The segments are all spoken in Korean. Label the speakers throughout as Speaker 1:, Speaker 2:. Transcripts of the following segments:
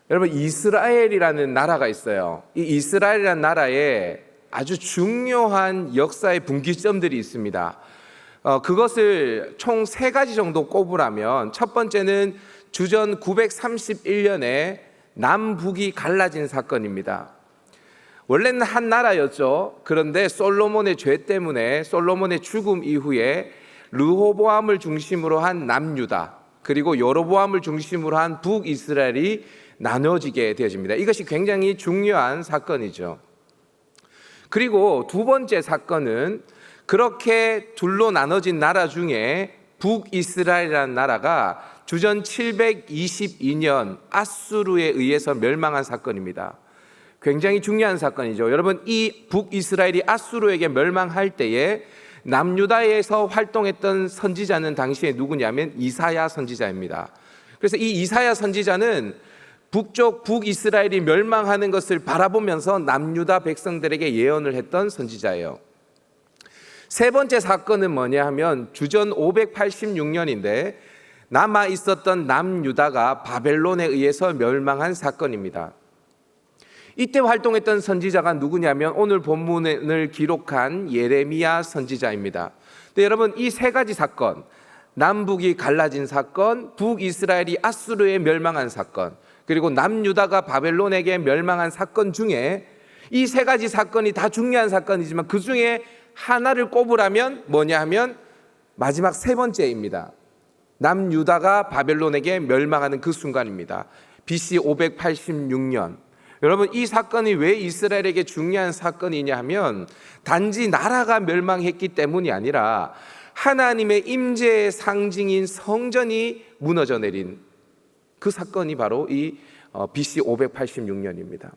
Speaker 1: 여러분, 이스라엘이라는 나라가 있어요. 이 이스라엘이라는 나라에 아주 중요한 역사의 분기점들이 있습니다. 그것을 총 3가지 정도 꼽으라면, 첫 번째는 주전 931년에 남북이 갈라진 사건입니다. 원래는 한 나라였죠. 그런데 솔로몬의 죄 때문에, 솔로몬의 죽음 이후에 르호보암을 중심으로 한 남유다, 그리고 여로보암을 중심으로 한 북이스라엘이 나눠지게 되어집니다. 이것이 굉장히 중요한 사건이죠. 그리고 두 번째 사건은, 그렇게 둘로 나눠진 나라 중에 북이스라엘이라는 나라가 주전 722년 아수르에 의해서 멸망한 사건입니다. 굉장히 중요한 사건이죠. 여러분, 이 북이스라엘이 아수르에게 멸망할 때에 남유다에서 활동했던 선지자는 당시에 누구냐면 이사야 선지자입니다. 그래서 이 이사야 선지자는 북쪽 북이스라엘이 멸망하는 것을 바라보면서 남유다 백성들에게 예언을 했던 선지자예요. 세 번째 사건은 뭐냐 하면 주전 586년인데 남아 있었던 남유다가 바벨론에 의해서 멸망한 사건입니다. 이때 활동했던 선지자가 누구냐면 오늘 본문을 기록한 예레미야 선지자입니다. 근데 여러분, 이 3가지 사건, 남북이 갈라진 사건, 북이스라엘이 아수르에 멸망한 사건, 그리고 남유다가 바벨론에게 멸망한 사건 중에 이 3가지 사건이 다 중요한 사건이지만 그 중에 하나를 꼽으라면 뭐냐 하면 마지막 3번째입니다. 남유다가 바벨론에게 멸망하는 그 순간입니다. BC 586년. 여러분, 이 사건이 왜 이스라엘에게 중요한 사건이냐 하면 단지 나라가 멸망했기 때문이 아니라 하나님의 임재의 상징인 성전이 무너져 내린 그 사건이 바로 이 BC 586년입니다.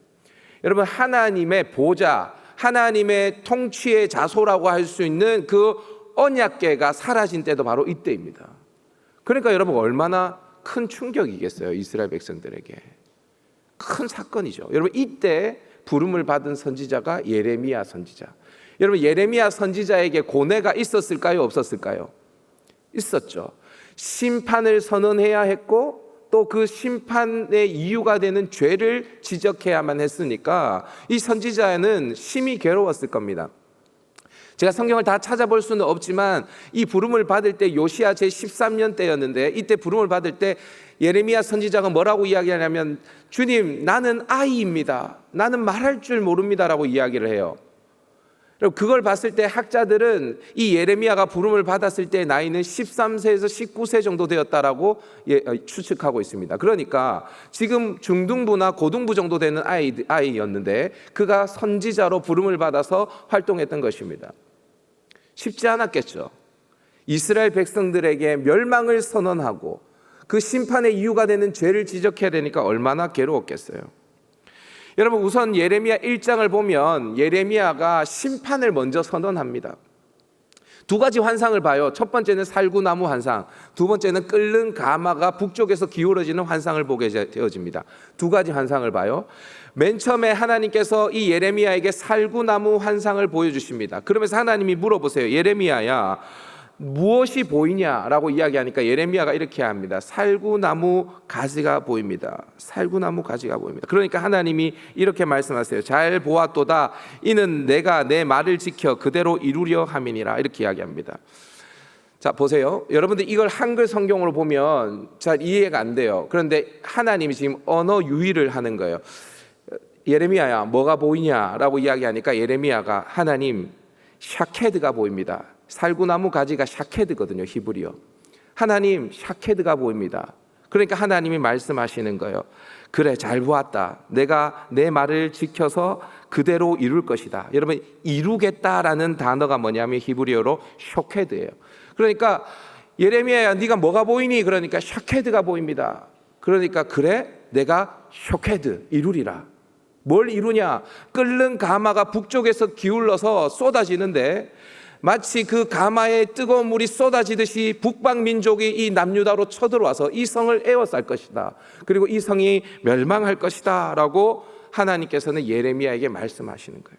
Speaker 1: 여러분, 하나님의 보좌, 하나님의 통치의 자소라고 할 수 있는 그 언약궤가 사라진 때도 바로 이때입니다. 그러니까 여러분, 얼마나 큰 충격이겠어요, 이스라엘 백성들에게. 큰 사건이죠. 여러분, 이때 부름을 받은 선지자가 예레미야 선지자. 여러분, 예레미야 선지자에게 고뇌가 있었을까요, 없었을까요? 있었죠. 심판을 선언해야 했고 또 그 심판의 이유가 되는 죄를 지적해야만 했으니까 이 선지자는 심히 괴로웠을 겁니다. 제가 성경을 다 찾아볼 수는 없지만 이 부름을 받을 때 요시야 제13년 때였는데, 이때 부름을 받을 때 예레미야 선지자가 뭐라고 이야기하냐면, 주님, 나는 아이입니다, 나는 말할 줄 모릅니다라고 이야기를 해요. 그걸 봤을 때 학자들은 이 예레미야가 부름을 받았을 때 나이는 13세에서 19세 정도 되었다라고 추측하고 있습니다. 그러니까 지금 중등부나 고등부 정도 되는 아이였는데 그가 선지자로 부름을 받아서 활동했던 것입니다. 쉽지 않았겠죠. 이스라엘 백성들에게 멸망을 선언하고 그 심판의 이유가 되는 죄를 지적해야 되니까 얼마나 괴로웠겠어요. 여러분, 우선 예레미야 1장을 보면 예레미야가 심판을 먼저 선언합니다. 2가지 환상을 봐요. 첫 번째는 살구나무 환상, 두 번째는 끓는 가마가 북쪽에서 기울어지는 환상을 보게 되어집니다. 2가지 환상을 봐요. 맨 처음에 하나님께서 이 예레미야에게 살구나무 환상을 보여주십니다. 그러면서 하나님이 물어보세요. 예레미야야, 무엇이 보이냐라고 이야기하니까 예레미야가 이렇게 합니다. 살구나무 가지가 보입니다. 살구나무 가지가 보입니다. 그러니까 하나님이 이렇게 말씀하세요. 잘 보았도다. 이는 내가 내 말을 지켜 그대로 이루려 함이니라. 이렇게 이야기합니다. 자, 보세요. 여러분들, 이걸 한글 성경으로 보면 잘 이해가 안 돼요. 그런데 하나님이 지금 언어 유희를 하는 거예요. 예레미야야, 뭐가 보이냐라고 이야기하니까 예레미야가, 하나님, 샤케드가 보입니다. 살구나무 가지가 샤케드거든요, 히브리어. 하나님, 샤케드가 보입니다. 그러니까 하나님이 말씀하시는 거예요. 그래, 잘 보았다. 내가 내 말을 지켜서 그대로 이룰 것이다. 여러분, 이루겠다라는 단어가 뭐냐면 히브리어로 쇼케드예요. 그러니까 예레미야야, 네가 뭐가 보이니? 그러니까 샤케드가 보입니다. 그러니까 그래, 내가 쇼케드 이루리라. 뭘 이루냐? 끓는 가마가 북쪽에서 기울어서 쏟아지는데 마치 그 가마에 뜨거운 물이 쏟아지듯이 북방 민족이 이 남유다로 쳐들어와서 이 성을 에워쌀 것이다. 그리고 이 성이 멸망할 것이다 라고 하나님께서는 예레미야에게 말씀하시는 거예요.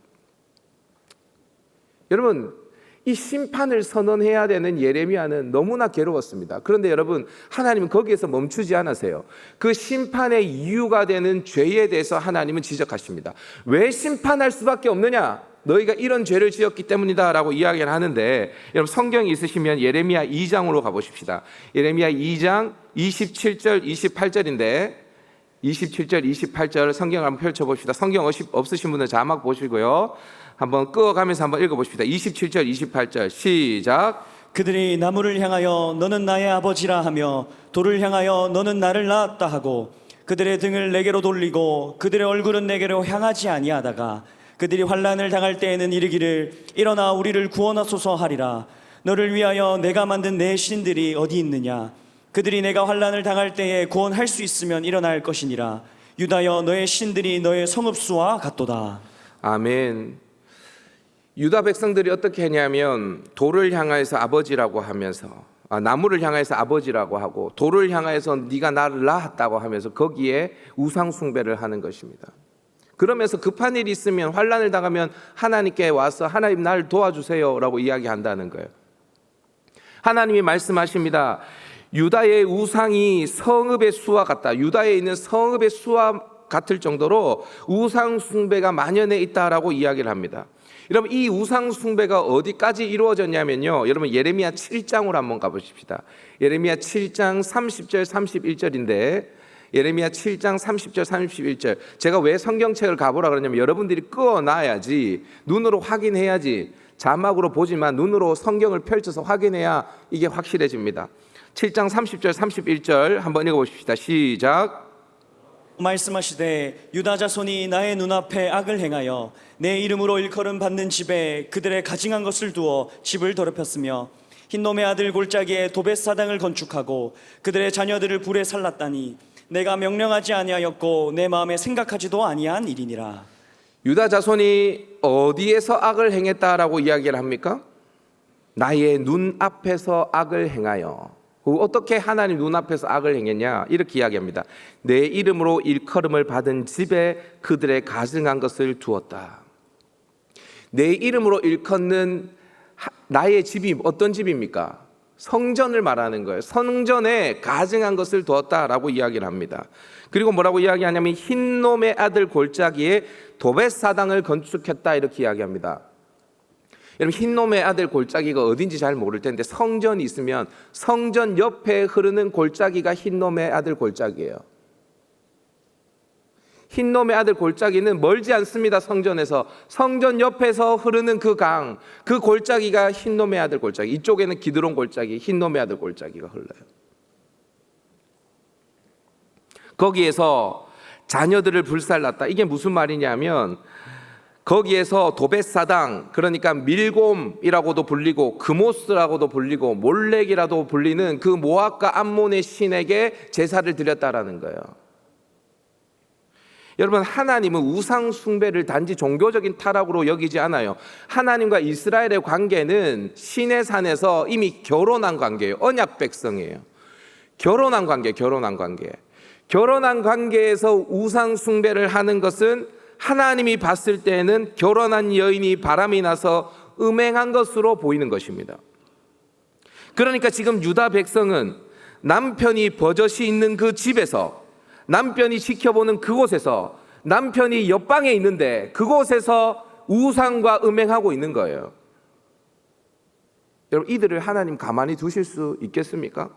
Speaker 1: 여러분, 이 심판을 선언해야 되는 예레미야는 너무나 괴로웠습니다. 그런데 여러분, 하나님은 거기에서 멈추지 않으세요. 그 심판의 이유가 되는 죄에 대해서 하나님은 지적하십니다. 왜 심판할 수밖에 없느냐? 너희가 이런 죄를 지었기 때문이다 라고 이야기를 하는데, 여러분 성경이 있으시면 예레미야 2장으로 가보십시다. 예레미야 2장 27절 28절인데 27절 28절 성경을 한번 펼쳐봅시다. 성경 없으신 분은 자막 보시고요, 한번 끄어가면서 한번 읽어보십시다. 27절 28절 시작.
Speaker 2: 그들이 나무를 향하여 너는 나의 아버지라 하며 돌을 향하여 너는 나를 낳았다 하고 그들의 등을 내게로 돌리고 그들의 얼굴은 내게로 향하지 아니하다가 그들이 환난을 당할 때에는 이르기를 일어나 우리를 구원하소서 하리라. 너를 위하여 내가 만든 내 신들이 어디 있느냐? 그들이 내가 환난을 당할 때에 구원할 수 있으면 일어날 것이니라. 유다여 너의 신들이 너의 성읍수와 같도다.
Speaker 1: 아멘. 유다 백성들이 어떻게 했냐면 돌을 향하여서 아버지라고 하면서, 나무를 향해서 아버지라고 하고 돌을 향해서 네가 나를 낳았다고 하면서 거기에 우상 숭배를 하는 것입니다. 그러면서 급한 일이 있으면, 환난을 당하면 하나님께 와서 하나님 날 도와주세요 라고 이야기한다는 거예요. 하나님이 말씀하십니다. 유다의 우상이 성읍의 수와 같다. 유다에 있는 성읍의 수와 같을 정도로 우상 숭배가 만연해 있다라고 이야기를 합니다. 여러분, 이 우상 숭배가 어디까지 이루어졌냐면요, 여러분 예레미야 7장으로 한번 가보십시다. 예레미야 7장 30절 31절인데 예레미야 7장 30절 31절, 제가 왜 성경책을 가보라 그러냐면 여러분들이 끄어놔야지, 눈으로 확인해야지, 자막으로 보지만 눈으로 성경을 펼쳐서 확인해야 이게 확실해집니다. 7장 30절 31절 한번 읽어보십시다. 시작.
Speaker 2: 말씀하시되 유다 자손이 나의 눈앞에 악을 행하여 내 이름으로 일컬음 받는 집에 그들의 가증한 것을 두어 집을 더럽혔으며 흰놈의 아들 골짜기에 도벳 사당을 건축하고 그들의 자녀들을 불에 살랐다니 내가 명령하지 아니하였고 내 마음에 생각하지도 아니한 일이니라.
Speaker 1: 유다 자손이 어디에서 악을 행했다라고 이야기를 합니까? 나의 눈앞에서 악을 행하여. 어떻게 하나님 눈앞에서 악을 행했냐? 이렇게 이야기합니다. 내 이름으로 일컬음을 받은 집에 그들의 가증한 것을 두었다. 내 이름으로 일컫는 나의 집이 어떤 집입니까? 성전을 말하는 거예요. 성전에 가증한 것을 두었다라고 이야기를 합니다. 그리고 뭐라고 이야기하냐면 흰놈의 아들 골짜기에 도벳 사당을 건축했다 이렇게 이야기합니다. 여러분, 흰놈의 아들 골짜기가 어딘지 잘 모를 텐데 성전이 있으면 성전 옆에 흐르는 골짜기가 흰놈의 아들 골짜기예요. 흰놈의 아들 골짜기는 멀지 않습니다. 성전에서. 성전 옆에서 흐르는 그 강, 그 골짜기가 흰놈의 아들 골짜기. 이쪽에는 기드론 골짜기, 흰놈의 아들 골짜기가 흘러요. 거기에서 자녀들을 불살랐다. 이게 무슨 말이냐면 거기에서 도벳 사당, 그러니까 밀곰이라고도 불리고 그모스라고도 불리고 몰렉이라도 불리는 그 모압과 암몬의 신에게 제사를 드렸다라는 거예요. 여러분, 하나님은 우상 숭배를 단지 종교적인 타락으로 여기지 않아요. 하나님과 이스라엘의 관계는 시내 산에서 이미 결혼한 관계예요. 언약 백성이에요. 결혼한 관계. 결혼한 관계에서 우상 숭배를 하는 것은 하나님이 봤을 때에는 결혼한 여인이 바람이 나서 음행한 것으로 보이는 것입니다. 그러니까 지금 유다 백성은 남편이 버젓이 있는 그 집에서, 남편이 지켜보는 그곳에서, 남편이 옆방에 있는데 그곳에서 우상과 음행하고 있는 거예요. 여러분, 이들을 하나님 가만히 두실 수 있겠습니까?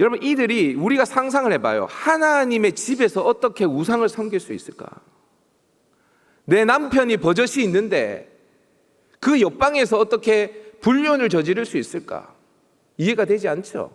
Speaker 1: 여러분, 이들이, 우리가 상상을 해봐요. 하나님의 집에서 어떻게 우상을 섬길 수 있을까? 내 남편이 버젓이 있는데 그 옆방에서 어떻게 불륜을 저지를 수 있을까? 이해가 되지 않죠?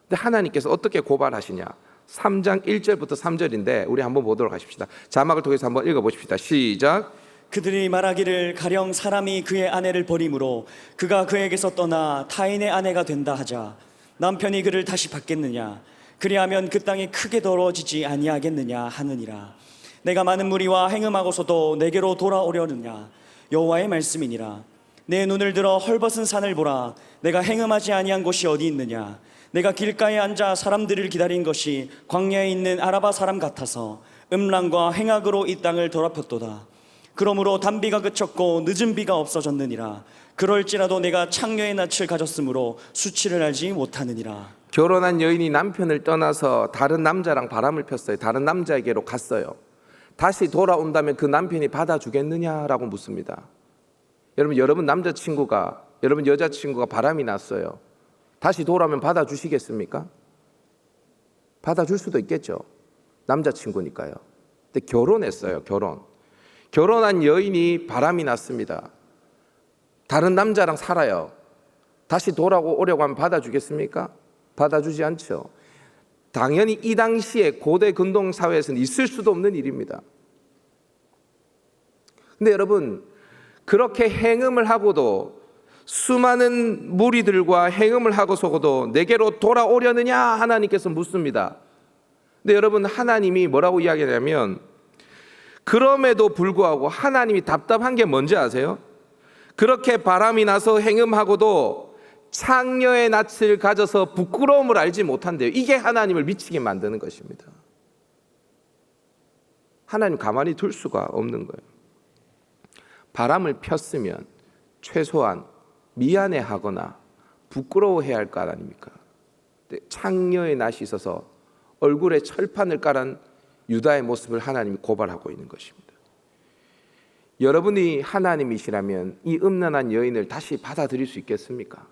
Speaker 1: 근데 하나님께서 어떻게 고발하시냐? 3장 1절부터 3절인데 우리 한번 보도록 하십시다. 자막을 통해서 한번 읽어보십시다. 시작.
Speaker 2: 그들이 말하기를 가령 사람이 그의 아내를 버림으로 그가 그에게서 떠나 타인의 아내가 된다 하자 남편이 그를 다시 받겠느냐? 그리하면 그 땅이 크게 더러워지지 아니하겠느냐 하느니라. 내가 많은 무리와 행음하고서도 내게로 돌아오려느냐? 여호와의 말씀이니라. 내 눈을 들어 헐벗은 산을 보라. 내가 행음하지 아니한 곳이 어디 있느냐? 내가 길가에 앉아 사람들을 기다린 것이 광야에 있는 아라바 사람 같아서 음란과 행악으로 이 땅을 더럽혔도다. 그러므로 단비가 그쳤고 늦은 비가 없어졌느니라. 그럴지라도 내가 창녀의 낯을 가졌으므로 수치를 알지 못하느니라.
Speaker 1: 결혼한 여인이 남편을 떠나서 다른 남자랑 바람을 폈어요. 다른 남자에게로 갔어요. 다시 돌아온다면 그 남편이 받아주겠느냐라고 묻습니다. 여러분 남자친구가, 여러분 여자친구가 바람이 났어요. 다시 돌아오면 받아주시겠습니까? 받아줄 수도 있겠죠. 남자친구니까요. 근데 결혼했어요. 결혼한 여인이 바람이 났습니다. 다른 남자랑 살아요. 다시 돌아오려고 하면 받아주겠습니까? 받아주지 않죠. 당연히 이 당시에 고대 근동 사회에서는 있을 수도 없는 일입니다. 근데 여러분, 그렇게 행음을 하고도, 수많은 무리들과 행음을 하고서도 내게로 돌아오려느냐 하나님께서 묻습니다. 근데 여러분, 하나님이 뭐라고 이야기하냐면, 그럼에도 불구하고 하나님이 답답한 게 뭔지 아세요? 그렇게 바람이 나서 행음하고도 창녀의 낯을 가져서 부끄러움을 알지 못한대요. 이게 하나님을 미치게 만드는 것입니다. 하나님 가만히 둘 수가 없는 거예요. 바람을 폈으면 최소한 미안해하거나 부끄러워해야 할 거 아닙니까? 창녀의 낯이 있어서 얼굴에 철판을 깔은 유다의 모습을 하나님이 고발하고 있는 것입니다. 여러분이 하나님이시라면 이 음란한 여인을 다시 받아들일 수 있겠습니까?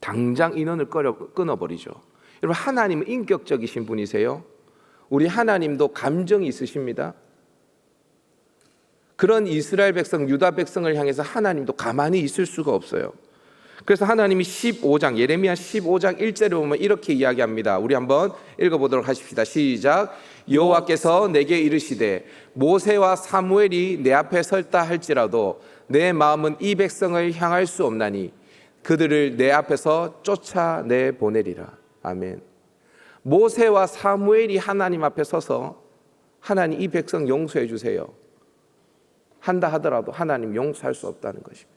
Speaker 1: 당장 인연을 끊어버리죠. 여러분, 하나님은 인격적이신 분이세요. 우리 하나님도 감정이 있으십니다. 그런 이스라엘 백성, 유다 백성을 향해서 하나님도 가만히 있을 수가 없어요. 그래서 하나님이 15장, 예레미야 15장 1절에 보면 이렇게 이야기합니다. 우리 한번 읽어보도록 하십시다. 시작. 여호와께서 내게 이르시되 모세와 사무엘이 내 앞에 설다 할지라도 내 마음은 이 백성을 향할 수 없나니 그들을 내 앞에서 쫓아내 보내리라. 아멘. 모세와 사무엘이 하나님 앞에 서서 하나님 이 백성 용서해 주세요 한다 하더라도 하나님 용서할 수 없다는 것입니다.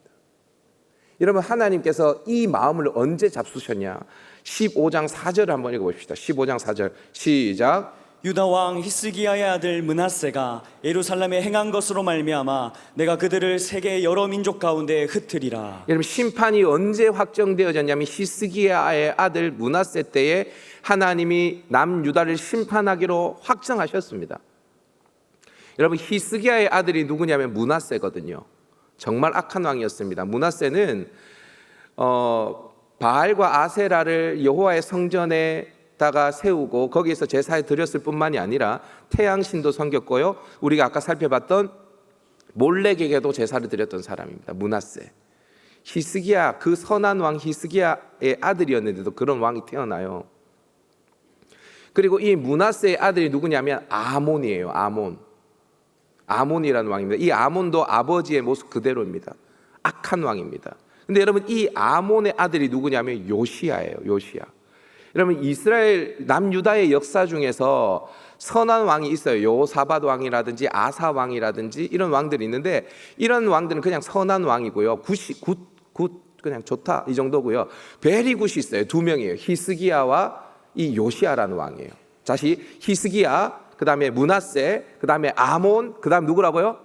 Speaker 1: 여러분, 하나님께서 이 마음을 언제 잡수셨냐? 15장 4절을 한번 읽어봅시다. 15장 4절 시작.
Speaker 2: 유다 왕 히스기야의 아들 므낫세가 예루살렘에 행한 것으로 말미암아 내가 그들을 세계 여러 민족 가운데 흩으리라.
Speaker 1: 여러분, 심판이 언제 확정되어졌냐면 히스기야의 아들 므낫세 때에 하나님이 남유다를 심판하기로 확정하셨습니다. 여러분, 히스기야의 아들이 누구냐면 므낫세거든요. 정말 악한 왕이었습니다. 므낫세는 바알과 아세라를 여호와의 성전에다가 세우고 거기에서 제사에 드렸을 뿐만이 아니라 태양신도 섬겼고요. 우리가 아까 살펴봤던 몰렉에게도 제사를 드렸던 사람입니다. 므낫세. 히스기야, 그 선한 왕 히스기야의 아들이었는데도 그런 왕이 태어나요. 그리고 이 므낫세의 아들이 누구냐면 아몬이에요. 아몬이라는 왕입니다. 이 아몬도 아버지의 모습 그대로입니다. 악한 왕입니다. 근데 여러분, 이 아몬의 아들이 누구냐면 요시야예요. 요시야. 여러분, 이스라엘 남유다의 역사 중에서 선한 왕이 있어요. 요사밧 왕이라든지 아사 왕이라든지 이런 왕들이 있는데, 이런 왕들은 그냥 선한 왕이고요. 그냥 좋다 이 정도고요. 베리굿이 있어요. 두 명이에요. 히스기야와 이 요시야라는 왕이에요. 다시 히스기야, 그 다음에 므낫세, 그 다음에 아몬, 그 다음 누구라고요?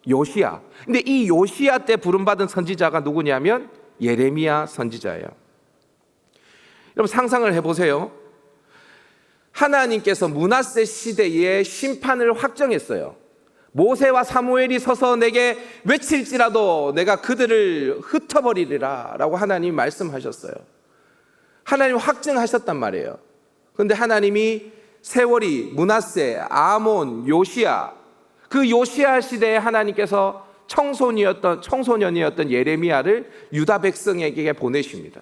Speaker 1: 요시야. 근데 이 요시야 때 부름받은 선지자가 누구냐면 예레미야 선지자예요. 여러분, 상상을 해보세요. 하나님께서 므낫세 시대에 심판을 확정했어요. 모세와 사무엘이 서서 내게 외칠지라도 내가 그들을 흩어버리리라 라고 하나님이 말씀하셨어요. 하나님 확증하셨단 말이에요. 그런데 하나님이 세월이 므낫세, 아몬, 요시야, 그 요시야 시대에 하나님께서 청소년이었던 예레미야를 유다 백성에게 보내십니다.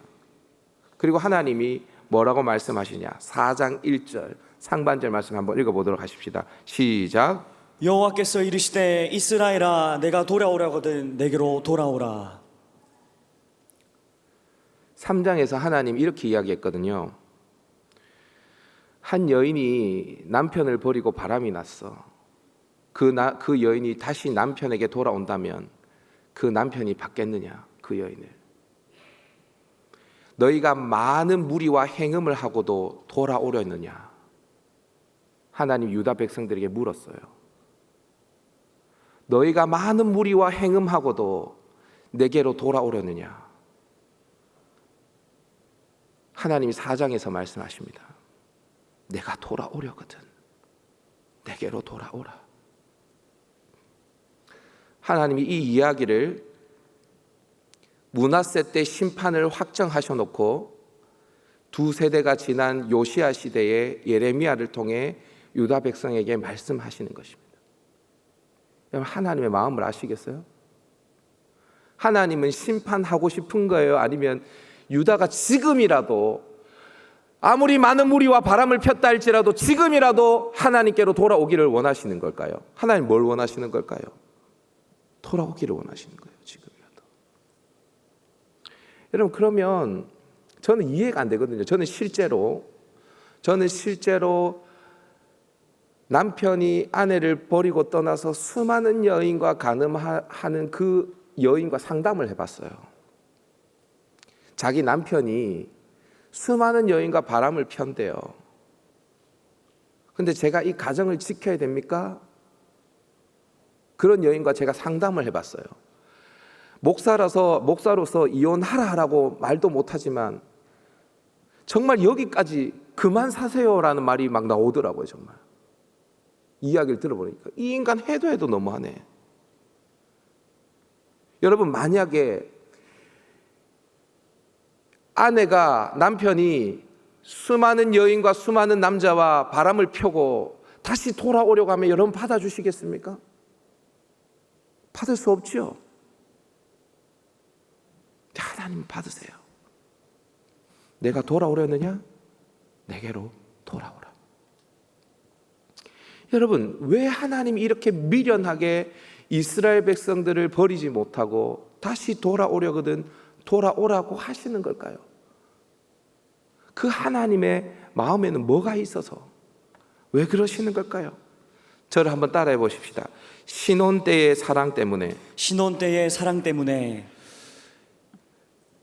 Speaker 1: 그리고 하나님이 뭐라고 말씀하시냐? 4장 1절 상반절 말씀 한번 읽어보도록 하십시다. 시작.
Speaker 2: 여호와께서 이르시되 이스라엘아 내가 돌아오려거든 내게로 돌아오라.
Speaker 1: 3장에서 하나님 이렇게 이야기했거든요. 한 여인이 남편을 버리고 바람이 났어. 그 여인이 다시 남편에게 돌아온다면 그 남편이 받겠느냐? 그 여인을. 너희가 많은 무리와 행음을 하고도 돌아오려느냐? 하나님 유다 백성들에게 물었어요. 너희가 많은 무리와 행음하고도 내게로 돌아오려느냐? 하나님이 4장에서 말씀하십니다. 내가 돌아오려거든 내게로 돌아오라. 하나님이 이 이야기를 므낫세 때 심판을 확정하셔 놓고 두 세대가 지난 요시야 시대의 예레미야를 통해 유다 백성에게 말씀하시는 것입니다. 여러분, 하나님의 마음을 아시겠어요? 하나님은 심판하고 싶은 거예요? 아니면 유다가 지금이라도 아무리 많은 무리와 바람을 폈다 할지라도 지금이라도 하나님께로 돌아오기를 원하시는 걸까요? 하나님 뭘 원하시는 걸까요? 돌아오기를 원하시는 거예요. 지금이라도. 여러분, 그러면 저는 이해가 안 되거든요. 저는 실제로 남편이 아내를 버리고 떠나서 수많은 여인과 간음하는 그 여인과 상담을 해봤어요. 자기 남편이 수많은 여인과 바람을 편대요. 근데 제가 이 가정을 지켜야 됩니까? 그런 여인과 제가 상담을 해봤어요. 목사로서 이혼하라고 말도 못하지만 정말 여기까지 그만 사세요라는 말이 막 나오더라고요. 정말 이야기를 들어보니까 이 인간 해도 너무하네. 여러분, 만약에 남편이 수많은 여인과 수많은 남자와 바람을 펴고 다시 돌아오려고 하면 여러분 받아주시겠습니까? 받을 수 없죠. 하나님 받으세요. 내가 돌아오려느냐? 내게로 돌아오라. 여러분, 왜 하나님이 이렇게 미련하게 이스라엘 백성들을 버리지 못하고 다시 돌아오려거든 돌아오라고 하시는 걸까요? 그 하나님의 마음에는 뭐가 있어서 왜 그러시는 걸까요? 저를 한번 따라해 보십시다. 신혼 때의 사랑 때문에.
Speaker 2: 신혼 때의 사랑 때문에.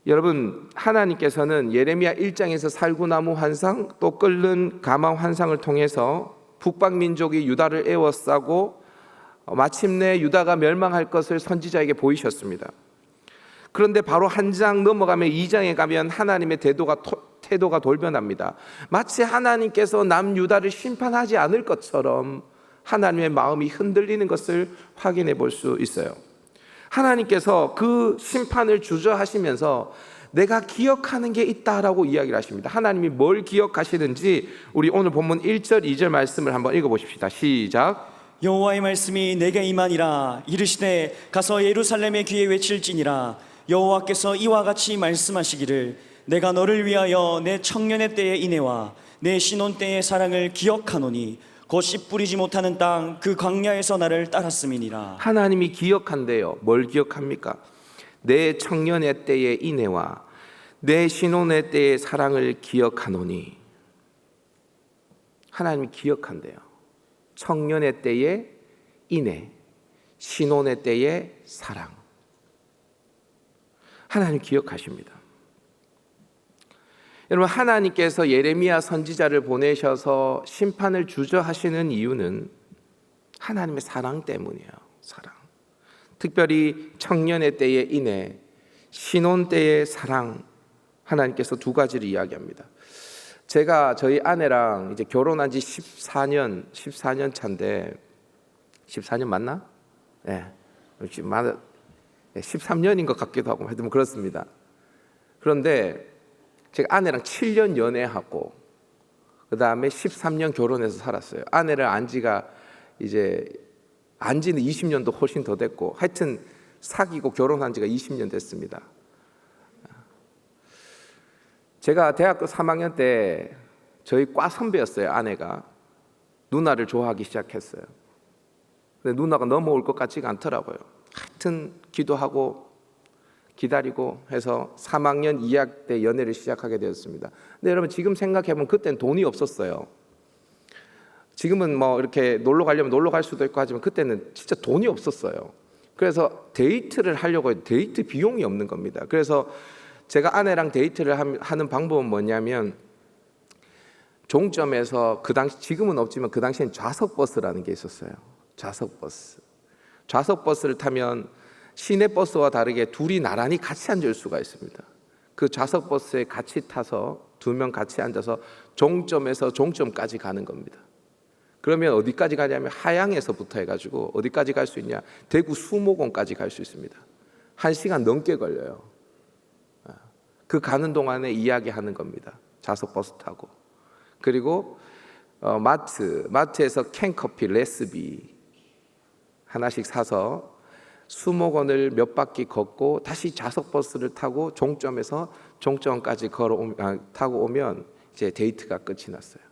Speaker 1: 여러분, 하나님께서는 예레미야 1장에서 살구나무 환상 또 끓는 가마 환상을 통해서 북방 민족이 유다를 에워싸고 마침내 유다가 멸망할 것을 선지자에게 보이셨습니다. 그런데 바로 한 장 넘어가면 2장에 가면 하나님의 태도가 돌변합니다. 마치 하나님께서 남유다를 심판하지 않을 것처럼 하나님의 마음이 흔들리는 것을 확인해 볼 수 있어요. 하나님께서 그 심판을 주저하시면서 내가 기억하는 게 있다라고 이야기를 하십니다. 하나님이 뭘 기억하시는지 우리 오늘 본문 1절 2절 말씀을 한번 읽어보십시다. 시작.
Speaker 2: 여호와의 말씀이 내게 임하니라. 이르시되 가서 예루살렘의 귀에 외칠지니라. 여호와께서 이와 같이 말씀하시기를 내가 너를 위하여 내 청년의 때의 인애와 내 신혼 때의 사랑을 기억하노니 곧 씨 뿌리지 못하는 땅 그 광야에서 나를 따랐음이니라.
Speaker 1: 하나님이 기억한대요. 뭘 기억합니까? 내 청년의 때의 인애와 내 신혼의 때의 사랑을 기억하노니. 하나님이 기억한대요. 청년의 때의 인애, 신혼의 때의 사랑. 하나님 기억하십니다. 여러분, 하나님께서 예레미야 선지자를 보내셔서 심판을 주저하시는 이유는 하나님의 사랑 때문이에요. 사랑. 특별히 청년의 때의 인애, 신혼 때의 사랑. 하나님께서 두 가지를 이야기합니다. 제가 저희 아내랑 이제 결혼한 지 14년 차인데 14년 맞나? 네. 13년인 것 같기도 하고 하여튼 그렇습니다. 그런데 제가 아내랑 7년 연애하고 그 다음에 13년 결혼해서 살았어요. 아내를 안 지는 20년도 훨씬 더 됐고 하여튼 사귀고 결혼한 지가 20년 됐습니다. 제가 대학교 3학년 때 저희 과 선배였어요. 아내가 누나를 좋아하기 시작했어요. 근데 누나가 넘어올 것 같지가 않더라고요. 하여튼 기도하고 기다리고 해서 3학년 2학기 때 연애를 시작하게 되었습니다. 근데 여러분, 지금 생각해보면 그때는 돈이 없었어요. 지금은 뭐 이렇게 놀러 가려면 놀러 갈 수도 있고 하지만 그때는 진짜 돈이 없었어요. 그래서 데이트를 하려고 해도 데이트 비용이 없는 겁니다. 그래서 제가 아내랑 데이트를 하는 방법은 뭐냐면 종점에서 그 당시, 지금은 없지만 그 당시엔 좌석버스라는 게 있었어요. 좌석버스. 좌석 버스를 타면 시내 버스와 다르게 둘이 나란히 같이 앉을 수가 있습니다. 그 좌석 버스에 같이 타서 두 명 같이 앉아서 종점에서 종점까지 가는 겁니다. 그러면 어디까지 가냐면 하양에서부터 해가지고 어디까지 갈 수 있냐? 대구 수목원까지 갈 수 있습니다. 1시간 넘게 걸려요. 그 가는 동안에 이야기하는 겁니다. 좌석 버스 타고. 그리고 마트에서 캔커피, 레시피 하나씩 사서 수목원을 몇 바퀴 걷고 다시 좌석 버스를 타고 종점에서 종점까지 타고 오면 이제 데이트가 끝이 났어요.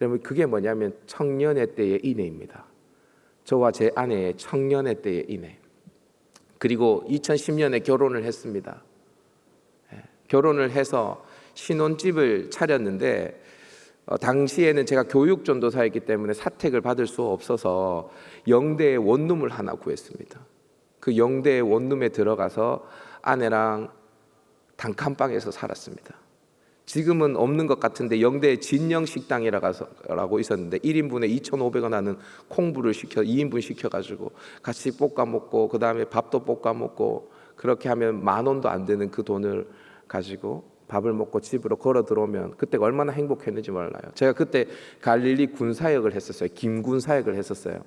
Speaker 1: 여러분, 그게 뭐냐면 청년의 때의 인애입니다. 저와 제 아내의 청년의 때의 인애. 그리고 2010년에 결혼을 했습니다. 결혼을 해서 신혼집을 차렸는데 당시에는 제가 교육전도사였기 때문에 사택을 받을 수 없어서 영대의 원룸을 하나 구했습니다. 그 영대의 원룸에 들어가서 아내랑 단칸방에서 살았습니다. 지금은 없는 것 같은데 영대의 진영식당이라고 있었는데 1인분에 2,500원 하는 콩부를 2인분 시켜가지고 같이 볶아 먹고 그 다음에 밥도 볶아 먹고 그렇게 하면 10,000원도 안 되는 그 돈을 가지고 밥을 먹고 집으로 걸어 들어오면 그때가 얼마나 행복했는지 몰라요. 제가 그때 갈릴리 군사역을 했었어요. 김군사역을 했었어요.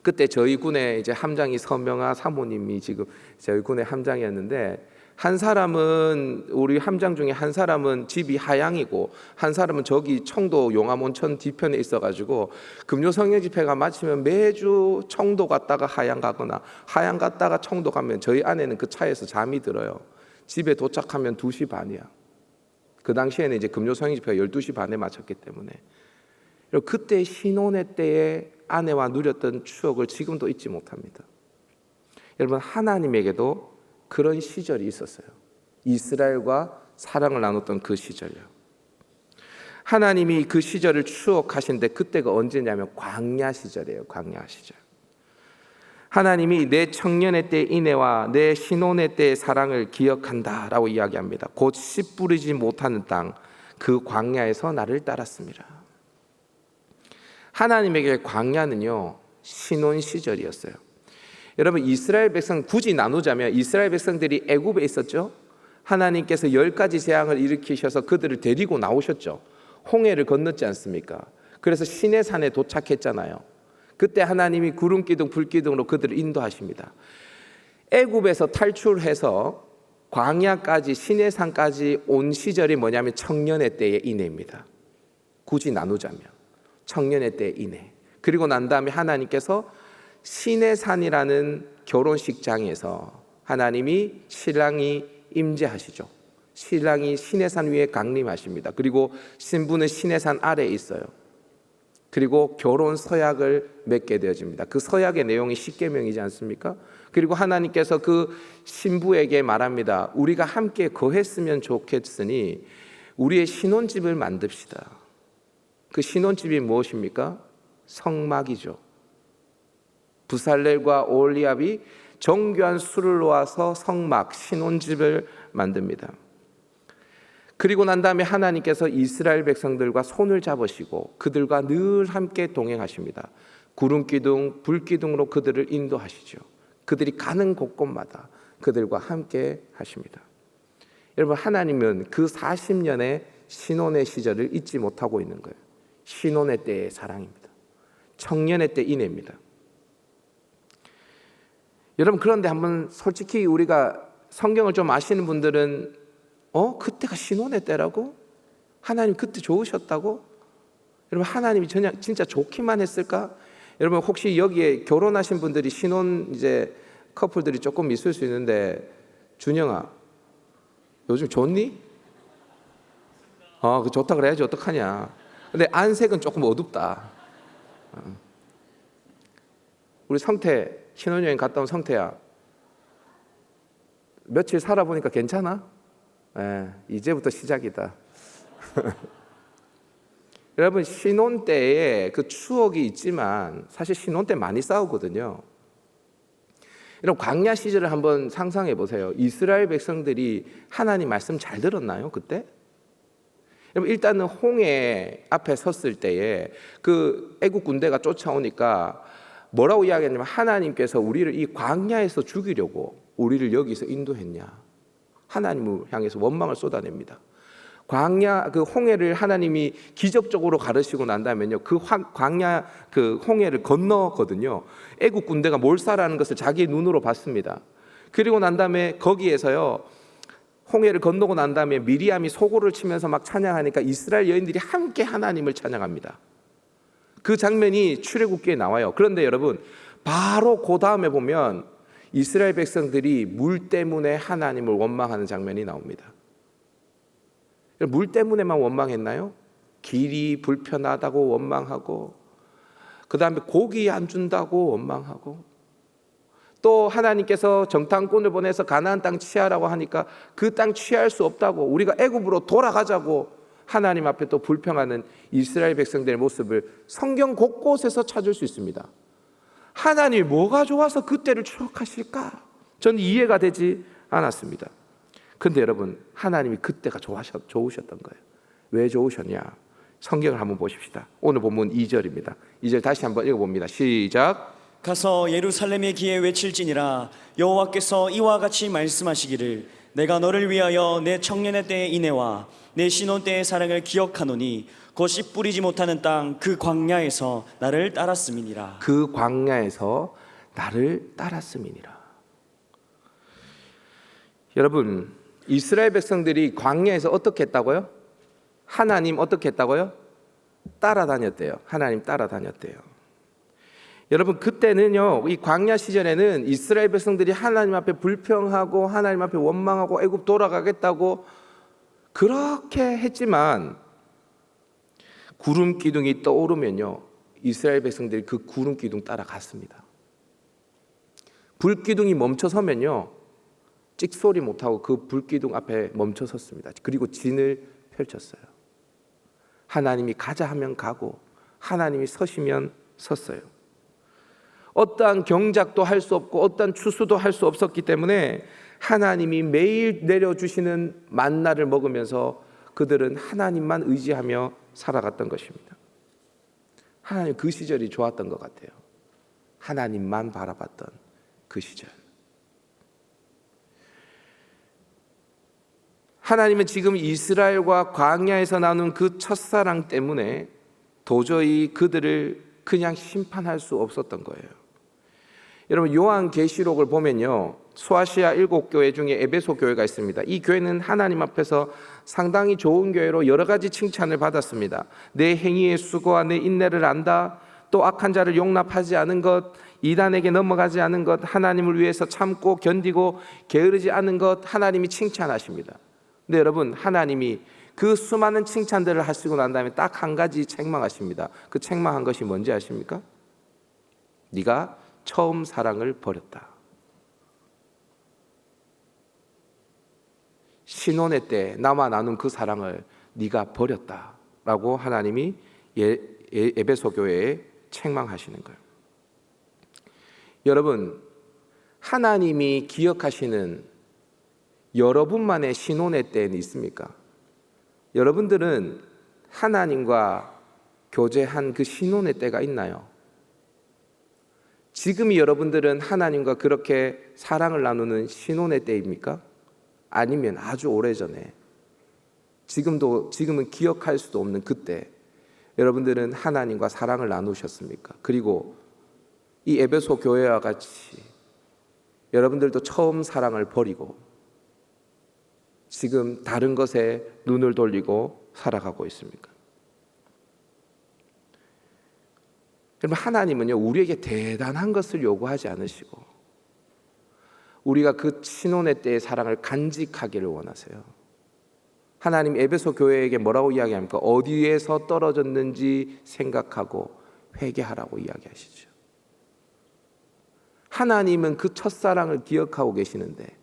Speaker 1: 그때 저희 군의 이제 함장이 서명아 사모님이 지금 저희 군의 함장이었는데 한 사람은 우리 함장 중에 한 사람은 집이 하양이고 한 사람은 저기 청도 용암온천 뒤편에 있어가지고 금요성령 집회가 마치면 매주 청도 갔다가 하양 가거나 하양 갔다가 청도 가면 저희 아내는 그 차에서 잠이 들어요. 집에 도착하면 2시 반이야. 그 당시에는 이제 금요성령 집회가 12시 반에 마쳤기 때문에 그때 신혼의 때에 아내와 누렸던 추억을 지금도 잊지 못합니다. 여러분, 하나님에게도 그런 시절이 있었어요. 이스라엘과 사랑을 나눴던 그 시절이요. 하나님이 그 시절을 추억하신데 그때가 언제냐면 광야 시절이에요. 광야 시절. 하나님이 내 청년의 때 인애와 내 신혼의 때의 사랑을 기억한다라고 이야기합니다. 곧 씨 뿌리지 못하는 땅, 그 광야에서 나를 따랐습니다. 하나님에게 광야는요, 신혼 시절이었어요. 여러분, 이스라엘 백성 굳이 나누자면 이스라엘 백성들이 애굽에 있었죠. 하나님께서 10가지 재앙을 일으키셔서 그들을 데리고 나오셨죠. 홍해를 건넜지 않습니까? 그래서 시내산에 도착했잖아요. 그때 하나님이 구름 기둥, 불 기둥으로 그들을 인도하십니다. 애굽에서 탈출해서 광야까지 시내산까지 온 시절이 뭐냐면 청년의 때의 인애입니다. 굳이 나누자면 청년의 때의 인애. 그리고 난 다음에 하나님께서 시내산이라는 결혼식장에서 하나님이 신랑이 임재하시죠. 신랑이 시내산 위에 강림하십니다. 그리고 신부는 시내산 아래에 있어요. 그리고 결혼 서약을 맺게 되어집니다. 그 서약의 내용이 십계명이지 않습니까? 그리고 하나님께서 그 신부에게 말합니다. 우리가 함께 거했으면 좋겠으니 우리의 신혼집을 만듭시다. 그 신혼집이 무엇입니까? 성막이죠. 부살렐과 오홀리압이 정교한 술을 놓아서 성막, 신혼집을 만듭니다. 그리고 난 다음에 하나님께서 이스라엘 백성들과 손을 잡으시고 그들과 늘 함께 동행하십니다. 구름 기둥, 불 기둥으로 그들을 인도하시죠. 그들이 가는 곳곳마다 그들과 함께 하십니다. 여러분, 하나님은 그 40년의 신혼의 시절을 잊지 못하고 있는 거예요. 신혼의 때의 사랑입니다. 청년의 때 인애입니다. 여러분, 그런데 한번 솔직히 우리가 성경을 좀 아시는 분들은 그때가 신혼의 때라고? 하나님 그때 좋으셨다고? 여러분, 하나님이 진짜 좋기만 했을까? 여러분, 혹시 여기에 결혼하신 분들이 신혼 이제 커플들이 조금 있을 수 있는데, 준영아, 요즘 좋니? 그 좋다 그래야지 어떡하냐? 근데 안색은 조금 어둡다. 우리 성태 신혼여행 갔다 온 성태야, 며칠 살아보니까 괜찮아? 이제부터 시작이다. 여러분, 신혼 때에 그 추억이 있지만 사실 신혼 때 많이 싸우거든요. 여러분, 광야 시절을 한번 상상해 보세요. 이스라엘 백성들이 하나님 말씀 잘 들었나요? 그때? 여러분, 일단은 홍해 앞에 섰을 때에 그 애국 군대가 쫓아오니까 뭐라고 이야기했냐면 하나님께서 우리를 이 광야에서 죽이려고 우리를 여기서 인도했냐. 하나님을 향해서 원망을 쏟아냅니다. 광야 그 홍해를 하나님이 기적적으로 가르시고 난 다음에요. 그 광야 그 홍해를 건너거든요. 애국 군대가 몰살하는 것을 자기 눈으로 봤습니다. 그리고 난 다음에 거기에서요. 홍해를 건너고 난 다음에 미리암이 소고를 치면서 막 찬양하니까 이스라엘 여인들이 함께 하나님을 찬양합니다. 그 장면이 출애굽기에 나와요. 그런데 여러분 바로 그 다음에 보면 이스라엘 백성들이 물 때문에 하나님을 원망하는 장면이 나옵니다. 물 때문에만 원망했나요? 길이 불편하다고 원망하고, 그 다음에 고기 안 준다고 원망하고, 또 하나님께서 정탐꾼을 보내서 가나안 땅 취하라고 하니까 그 땅 취할 수 없다고, 우리가 애굽으로 돌아가자고 하나님 앞에 또 불평하는 이스라엘 백성들의 모습을 성경 곳곳에서 찾을 수 있습니다. 하나님이 뭐가 좋아서 그때를 추억하실까? 저는 이해가 되지 않았습니다. 그런데 여러분 하나님이 그때가 좋으셨던 거예요. 왜 좋으셨냐? 성경을 한번 보십시다. 오늘 본문 2절입니다. 2절 다시 한번 읽어봅니다. 시작.
Speaker 2: 가서 예루살렘의 귀에 외칠지니라. 여호와께서 이와 같이 말씀하시기를 내가 너를 위하여 내 청년의 때의 인애와 내 신혼 때의 사랑을 기억하노니 곧 뿌리지 못하는 땅 그 광야에서 나를 따랐음이니라.
Speaker 1: 그 광야에서 나를 따랐음이니라. 여러분 이스라엘 백성들이 광야에서 어떻게 했다고요? 하나님 어떻게 했다고요? 따라다녔대요. 하나님 따라다녔대요. 여러분 그때는요, 이 광야 시절에는 이스라엘 백성들이 하나님 앞에 불평하고 하나님 앞에 원망하고 애굽 돌아가겠다고 그렇게 했지만 구름 기둥이 떠오르면요, 이스라엘 백성들이 그 구름 기둥 따라갔습니다. 불 기둥이 멈춰서면요, 찍소리 못하고 그 불 기둥 앞에 멈춰섰습니다. 그리고 진을 펼쳤어요. 하나님이 가자 하면 가고 하나님이 서시면 섰어요. 어떠한 경작도 할 수 없고 어떠한 추수도 할 수 없었기 때문에 하나님이 매일 내려주시는 만나를 먹으면서 그들은 하나님만 의지하며 살아갔던 것입니다. 하나님 그 시절이 좋았던 것 같아요. 하나님만 바라봤던 그 시절. 하나님은 지금 이스라엘과 광야에서 나눈 그 첫사랑 때문에 도저히 그들을 그냥 심판할 수 없었던 거예요. 여러분 요한계시록을 보면요, 소아시아 7교회 중에 에베소 교회가 있습니다. 이 교회는 하나님 앞에서 상당히 좋은 교회로 여러 가지 칭찬을 받았습니다. 내 행위의 수고와 내 인내를 안다, 또 악한 자를 용납하지 않은 것, 이단에게 넘어가지 않은 것, 하나님을 위해서 참고 견디고 게으르지 않은 것, 하나님이 칭찬하십니다. 근데 여러분 하나님이 그 수많은 칭찬들을 하시고 난 다음에 딱 한 가지 책망하십니다. 그 책망한 것이 뭔지 아십니까? 네가 처음 사랑을 버렸다. 신혼의 때 나와 나눈 그 사랑을 네가 버렸다라고 하나님이 에베소 교회에 책망하시는 거예요. 여러분 하나님이 기억하시는 여러분만의 신혼의 때는 있습니까? 여러분들은 하나님과 교제한 그 신혼의 때가 있나요? 지금이 여러분들은 하나님과 그렇게 사랑을 나누는 신혼의 때입니까? 아니면 아주 오래전에, 지금은 기억할 수도 없는 그때 여러분들은 하나님과 사랑을 나누셨습니까? 그리고 이 에베소 교회와 같이 여러분들도 처음 사랑을 버리고 지금 다른 것에 눈을 돌리고 살아가고 있습니까? 여러분 하나님은요, 우리에게 대단한 것을 요구하지 않으시고 우리가 그 신혼의 때의 사랑을 간직하기를 원하세요. 하나님 에베소 교회에게 뭐라고 이야기합니까? 어디에서 떨어졌는지 생각하고 회개하라고 이야기하시죠. 하나님은 그 첫사랑을 기억하고 계시는데,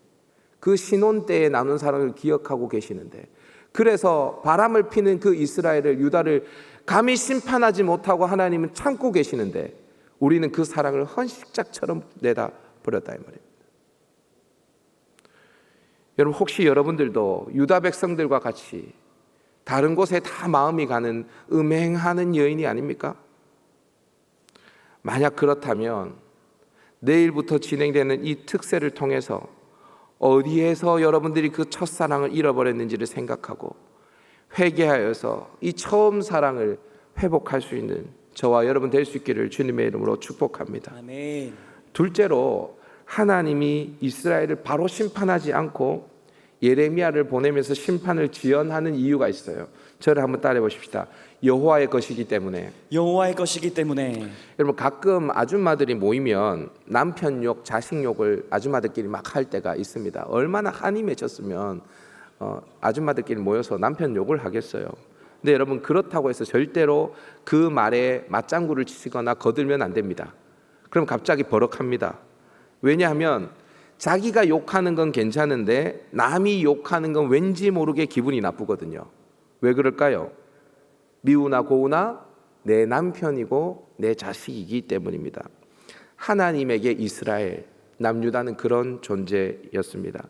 Speaker 1: 그 신혼 때에 나눈 사랑을 기억하고 계시는데, 그래서 바람을 피는 그 이스라엘을, 유다를 감히 심판하지 못하고 하나님은 참고 계시는데 우리는 그 사랑을 헌식짝처럼 내다 버렸다 이 말입니다. 여러분 혹시 여러분들도 유다 백성들과 같이 다른 곳에 다 마음이 가는 음행하는 여인이 아닙니까? 만약 그렇다면 내일부터 진행되는 이 특세를 통해서 어디에서 여러분들이 그 첫사랑을 잃어버렸는지를 생각하고 회개하여서 이 처음 사랑을 회복할 수 있는 저와 여러분 될 수 있기를 주님의 이름으로 축복합니다.
Speaker 2: 아멘.
Speaker 1: 둘째로 하나님이 이스라엘을 바로 심판하지 않고 예레미야를 보내면서 심판을 지연하는 이유가 있어요. 저를 한번 따라해 보십시다. 여호와의 것이기 때문에.
Speaker 2: 여호와의 것이기 때문에.
Speaker 1: 여러분 가끔 아줌마들이 모이면 남편 욕, 자식 욕을 아줌마들끼리 막 할 때가 있습니다. 얼마나 한이 맺혔으면 아줌마들끼리 모여서 남편 욕을 하겠어요. 근데 여러분 그렇다고 해서 절대로 그 말에 맞장구를 치거나 거들면 안 됩니다. 그럼 갑자기 버럭합니다. 왜냐하면 자기가 욕하는 건 괜찮은데 남이 욕하는 건 왠지 모르게 기분이 나쁘거든요. 왜 그럴까요? 미우나 고우나 내 남편이고 내 자식이기 때문입니다. 하나님에게 이스라엘, 남유다는 그런 존재였습니다.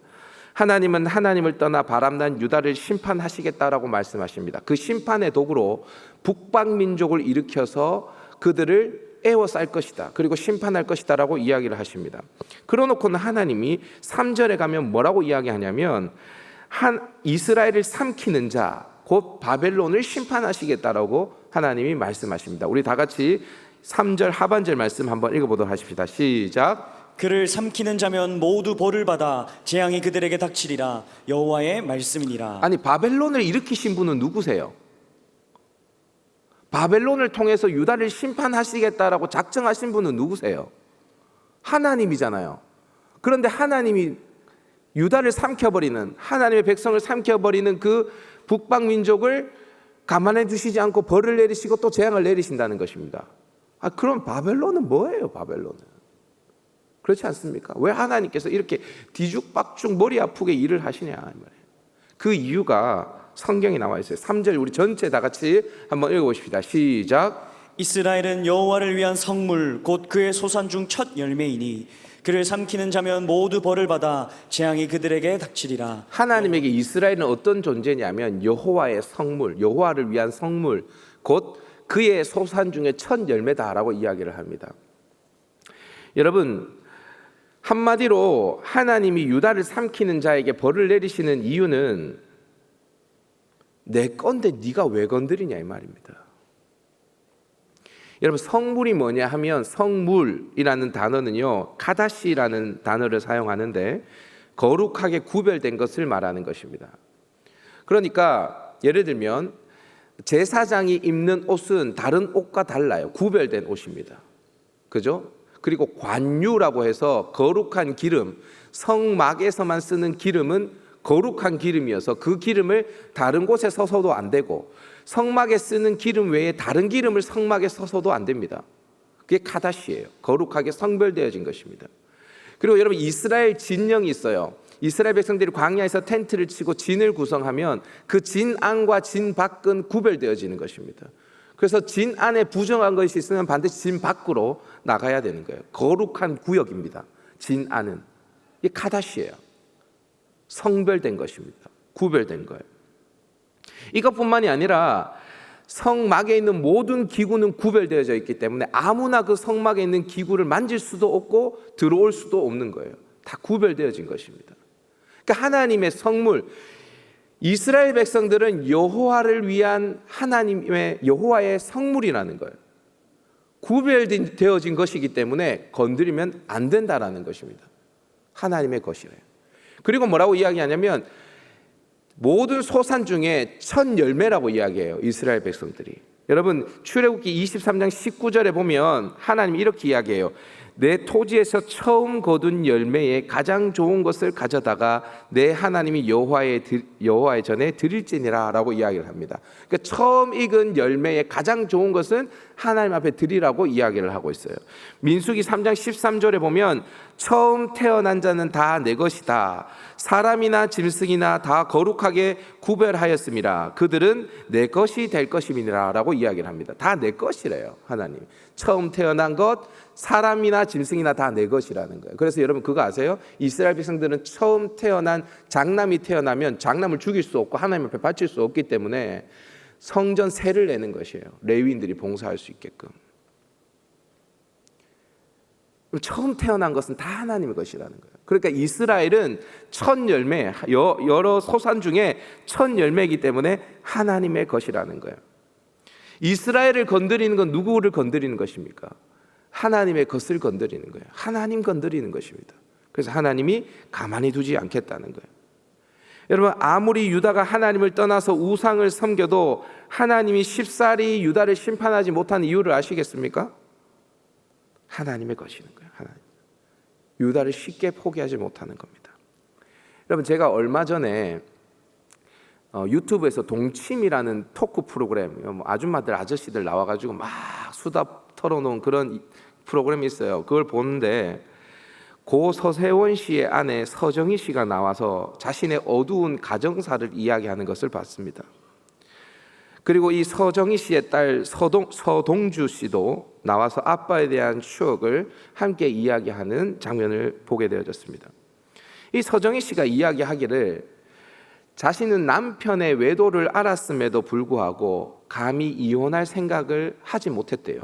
Speaker 1: 하나님은 하나님을 떠나 바람난 유다를 심판하시겠다라고 말씀하십니다. 그 심판의 도구로 북방민족을 일으켜서 그들을 에워쌀 것이다. 그리고 심판할 것이다 라고 이야기를 하십니다. 그러놓고는 하나님이 3절에 가면 뭐라고 이야기하냐면 이스라엘을 삼키는 자, 곧 바벨론을 심판하시겠다라고 하나님이 말씀하십니다. 우리 다 같이 3절 하반절 말씀 한번 읽어보도록 하십시다. 시작.
Speaker 2: 그를 삼키는 자면 모두 벌을 받아 재앙이 그들에게 닥치리라. 여호와의 말씀이니라.
Speaker 1: 아니 바벨론을 일으키신 분은 누구세요? 바벨론을 통해서 유다를 심판하시겠다라고 작정하신 분은 누구세요? 하나님이잖아요. 그런데 하나님이 유다를 삼켜버리는, 하나님의 백성을 삼켜버리는 그 북방민족을 가만히 두시지 않고 벌을 내리시고 또 재앙을 내리신다는 것입니다. 그럼 바벨론은 뭐예요? 바벨론은 그렇지 않습니까? 왜 하나님께서 이렇게 뒤죽박죽 머리 아프게 일을 하시냐 말이에요. 그 이유가 성경에 나와 있어요. 3절 우리 전체 다 같이 한번 읽어보십시다. 시작.
Speaker 2: 이스라엘은 여호와를 위한 성물 곧 그의 소산 중 첫 열매이니 그를 삼키는 자면 모두 벌을 받아 재앙이 그들에게 닥치리라.
Speaker 1: 하나님에게 이스라엘은 어떤 존재냐면 여호와의 성물, 여호와를 위한 성물, 곧 그의 소산 중에 첫 열매다라고 이야기를 합니다. 여러분 한마디로 하나님이 유다를 삼키는 자에게 벌을 내리시는 이유는 내 건데 네가 왜 건드리냐 이 말입니다. 여러분 성물이 뭐냐 하면 성물이라는 단어는요 카다시라는 단어를 사용하는데 거룩하게 구별된 것을 말하는 것입니다. 그러니까 예를 들면 제사장이 입는 옷은 다른 옷과 달라요. 구별된 옷입니다. 그죠? 그리고 관유라고 해서 거룩한 기름, 성막에서만 쓰는 기름은 거룩한 기름이어서 그 기름을 다른 곳에 써서도 안 되고 성막에 쓰는 기름 외에 다른 기름을 성막에 써서도 안 됩니다. 그게 카다시예요. 거룩하게 성별되어진 것입니다. 그리고 여러분 이스라엘 진영이 있어요. 이스라엘 백성들이 광야에서 텐트를 치고 진을 구성하면 그 진 안과 진 밖은 구별되어지는 것입니다. 그래서 진 안에 부정한 것이 있으면 반드시 진 밖으로 나가야 되는 거예요. 거룩한 구역입니다. 진 안은 이게 카다시예요. 성별된 것입니다. 구별된 거예요. 이것뿐만이 아니라 성막에 있는 모든 기구는 구별되어져 있기 때문에 아무나 그 성막에 있는 기구를 만질 수도 없고 들어올 수도 없는 거예요. 다 구별되어진 것입니다. 그러니까 하나님의 성물, 이스라엘 백성들은 여호와를 위한 하나님의 여호와의 성물이라는 거예요. 구별되어진 것이기 때문에 건드리면 안 된다라는 것입니다. 하나님의 것이래요. 그리고 뭐라고 이야기하냐면 모든 소산 중에 첫 열매라고 이야기해요. 이스라엘 백성들이. 여러분 출애굽기 23장 19절에 보면 하나님이 이렇게 이야기해요. 내 토지에서 처음 거둔 열매에 가장 좋은 것을 가져다가 내 하나님이 여호와의 전에 드릴지니라 라고 이야기를 합니다. 그러니까 처음 익은 열매에 가장 좋은 것은 하나님 앞에 드리라고 이야기를 하고 있어요. 민수기 3장 13절에 보면 처음 태어난 자는 다 내 것이다. 사람이나 짐승이나 다 거룩하게 구별하였음이라. 그들은 내 것이 될 것임이니라 라고 이야기를 합니다. 다 내 것이래요. 하나님. 처음 태어난 것, 사람이나 짐승이나 다 내 것이라는 거예요. 그래서 여러분 그거 아세요? 이스라엘 백성들은 처음 태어난 장남이 태어나면 장남을 죽일 수 없고 하나님 앞에 바칠 수 없기 때문에 성전 세를 내는 것이에요. 레위인들이 봉사할 수 있게끔. 처음 태어난 것은 다 하나님의 것이라는 거예요. 그러니까 이스라엘은 첫 열매, 여러 소산 중에 첫 열매이기 때문에 하나님의 것이라는 거예요. 이스라엘을 건드리는 건 누구를 건드리는 것입니까? 하나님의 것을 건드리는 거예요. 하나님 건드리는 것입니다. 그래서 하나님이 가만히 두지 않겠다는 거예요. 여러분, 아무리 유다가 하나님을 떠나서 우상을 섬겨도 하나님이 쉽사리 유다를 심판하지 못하는 이유를 아시겠습니까? 하나님의 것이는 거예요. 하나님. 유다를 쉽게 포기하지 못하는 겁니다. 여러분, 제가 얼마 전에 유튜브에서 동침이라는 토크 프로그램, 아줌마들 아저씨들 나와가지고 막 수다 털어놓은 그런 프로그램이 있어요. 그걸 보는데 고 서세원 씨의 아내 서정희 씨가 나와서 자신의 어두운 가정사를 이야기하는 것을 봤습니다. 그리고 이 서정희 씨의 딸 서동주 씨도 나와서 아빠에 대한 추억을 함께 이야기하는 장면을 보게 되어졌습니다. 이 서정희 씨가 이야기하기를 자신은 남편의 외도를 알았음에도 불구하고 감히 이혼할 생각을 하지 못했대요.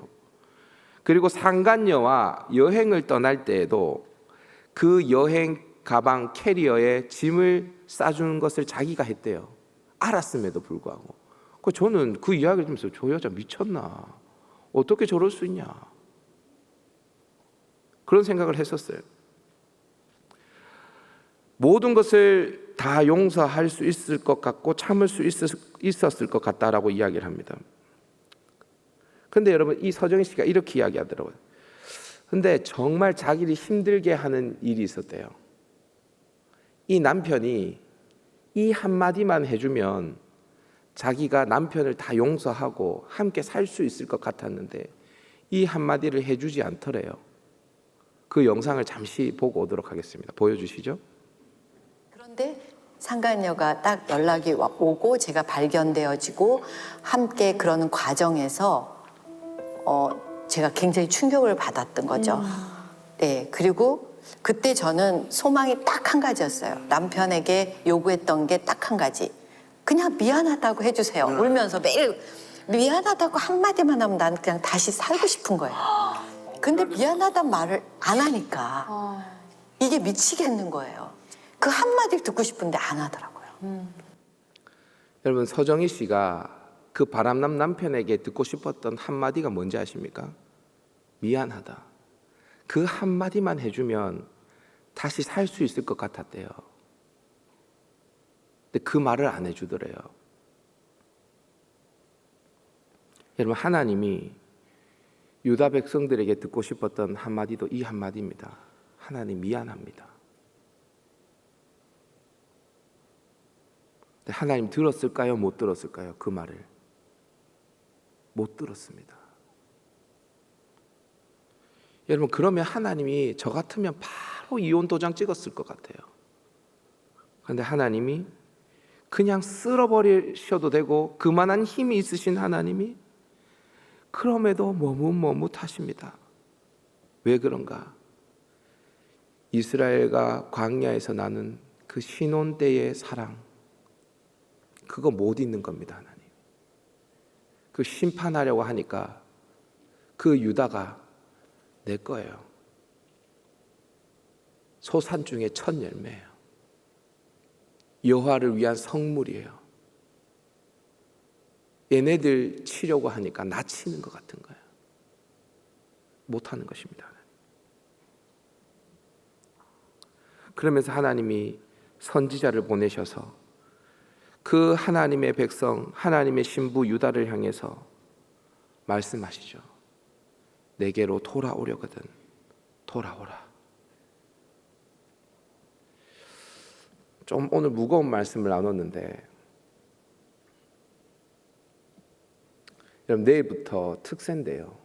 Speaker 1: 그리고 상간녀와 여행을 떠날 때에도 그 여행 가방 캐리어에 짐을 싸주는 것을 자기가 했대요. 알았음에도 불구하고. 저는 그 이야기를 들으면서 저 여자 미쳤나? 어떻게 저럴 수 있냐? 그런 생각을 했었어요. 모든 것을 다 용서할 수 있을 것 같고 참을 수 있었을 것 같다라고 이야기를 합니다. 근데 여러분, 이 서정희 씨가 이렇게 이야기하더라고요. 근데 정말 자기를 힘들게 하는 일이 있었대요. 이 남편이 이 한마디만 해주면 자기가 남편을 다 용서하고 함께 살 수 있을 것 같았는데 이 한마디를 해주지 않더래요. 그 영상을 잠시 보고 오도록 하겠습니다. 보여주시죠.
Speaker 3: 그런데 상간녀가 딱 연락이 오고 제가 발견되어지고 함께 그러는 과정에서 제가 굉장히 충격을 받았던 거죠. 네, 그리고 그때 저는 소망이 딱 한 가지였어요. 남편에게 요구했던 게 딱 한 가지. 그냥 미안하다고 해주세요. 울면서 매일 미안하다고 한마디만 하면 나는 그냥 다시 살고 싶은 거예요. 근데 미안하단 말을 안 하니까 이게 미치겠는 거예요. 그 한마디를 듣고 싶은데 안 하더라고요.
Speaker 1: 여러분, 서정희 씨가 그 바람남 남편에게 듣고 싶었던 한마디가 뭔지 아십니까? 미안하다. 그 한마디만 해주면 다시 살 수 있을 것 같았대요. 근데 그 말을 안 해주더래요. 여러분, 하나님이 유다 백성들에게 듣고 싶었던 한마디도 이 한마디입니다. 하나님 미안합니다. 근데 하나님 들었을까요? 못 들었을까요? 그 말을 못 들었습니다. 여러분, 그러면 하나님이 저 같으면 바로 이혼 도장 찍었을 것 같아요. 그런데 하나님이 그냥 쓸어버리셔도 되고 그만한 힘이 있으신 하나님이 그럼에도 머뭇머뭇하십니다. 왜 그런가? 이스라엘과 광야에서 나는 그 신혼 때의 사랑, 그거 못 잊는 겁니다. 하나님. 그 심판하려고 하니까 그 유다가 내 거예요. 소산 중에 첫 열매예요. 여호와를 위한 성물이에요. 얘네들 치려고 하니까 나 치는 것 같은 거예요. 못하는 것입니다. 그러면서 하나님이 선지자를 보내셔서 그 하나님의 백성, 하나님의 신부 유다를 향해서 말씀하시죠. 내게로 돌아오려거든 돌아오라. 좀 오늘 무거운 말씀을 나눴는데 여러분, 내일부터 특세인데요.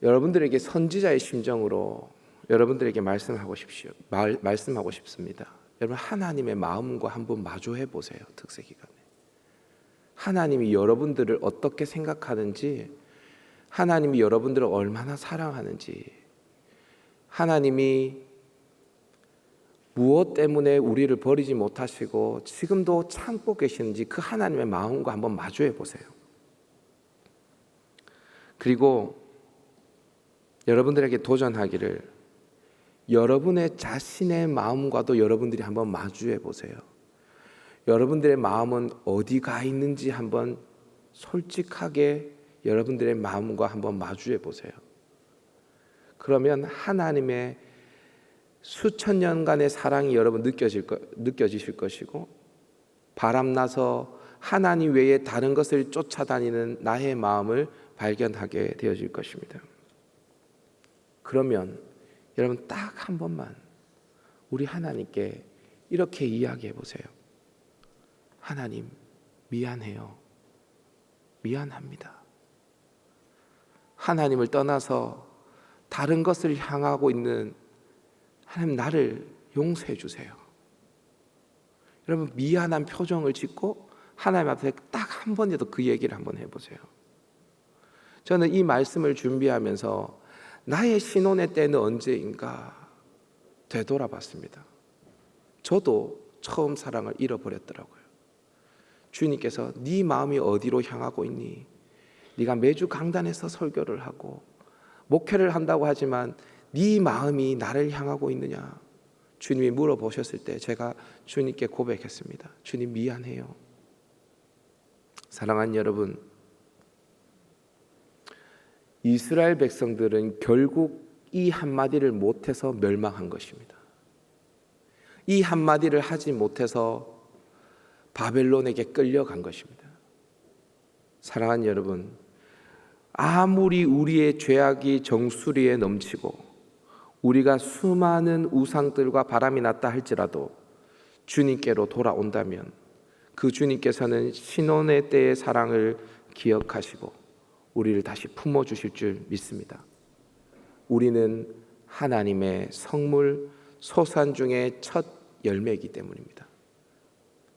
Speaker 1: 여러분들에게 선지자의 심정으로 여러분들에게 말씀하고 싶습니다. 여러분, 하나님의 마음과 한번 마주해 보세요. 특세 기간에 하나님이 여러분들을 어떻게 생각하는지, 하나님이 여러분들을 얼마나 사랑하는지, 하나님이 무엇 때문에 우리를 버리지 못하시고 지금도 참고 계시는지 그 하나님의 마음과 한번 마주해 보세요. 그리고 여러분들에게 도전하기를 여러분의 자신의 마음과도 여러분들이 한번 마주해 보세요. 여러분들의 마음은 어디가 있는지 한번 솔직하게 여러분들의 마음과 한번 마주해 보세요. 그러면 하나님의 수천 년간의 사랑이 여러분 느껴지실 것이고, 바람나서 하나님 외에 다른 것을 쫓아다니는 나의 마음을 발견하게 되어질 것입니다. 그러면 여러분 딱 한 번만 우리 하나님께 이렇게 이야기해 보세요. 하나님, 미안해요. 미안합니다. 하나님을 떠나서 다른 것을 향하고 있는 하나님, 나를 용서해 주세요. 여러분, 미안한 표정을 짓고 하나님 앞에 딱 한 번이라도 그 얘기를 한번 해보세요. 저는 이 말씀을 준비하면서 나의 신혼의 때는 언제인가 되돌아봤습니다. 저도 처음 사랑을 잃어버렸더라고요. 주님께서 네 마음이 어디로 향하고 있니? 네가 매주 강단에서 설교를 하고 목회를 한다고 하지만 네 마음이 나를 향하고 있느냐? 주님이 물어보셨을 때 제가 주님께 고백했습니다. 주님, 미안해요. 사랑하는 여러분, 이스라엘 백성들은 결국 이 한마디를 못해서 멸망한 것입니다. 이 한마디를 하지 못해서 바벨론에게 끌려간 것입니다. 사랑하는 여러분, 아무리 우리의 죄악이 정수리에 넘치고 우리가 수많은 우상들과 바람이 났다 할지라도 주님께로 돌아온다면 그 주님께서는 신혼의 때의 사랑을 기억하시고 우리를 다시 품어주실 줄 믿습니다. 우리는 하나님의 성물 소산 중에 첫 열매이기 때문입니다.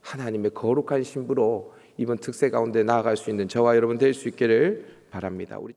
Speaker 1: 하나님의 거룩한 신부로 이번 특세 가운데 나아갈 수 있는 저와 여러분 될 수 있기를 바랍니다. 우리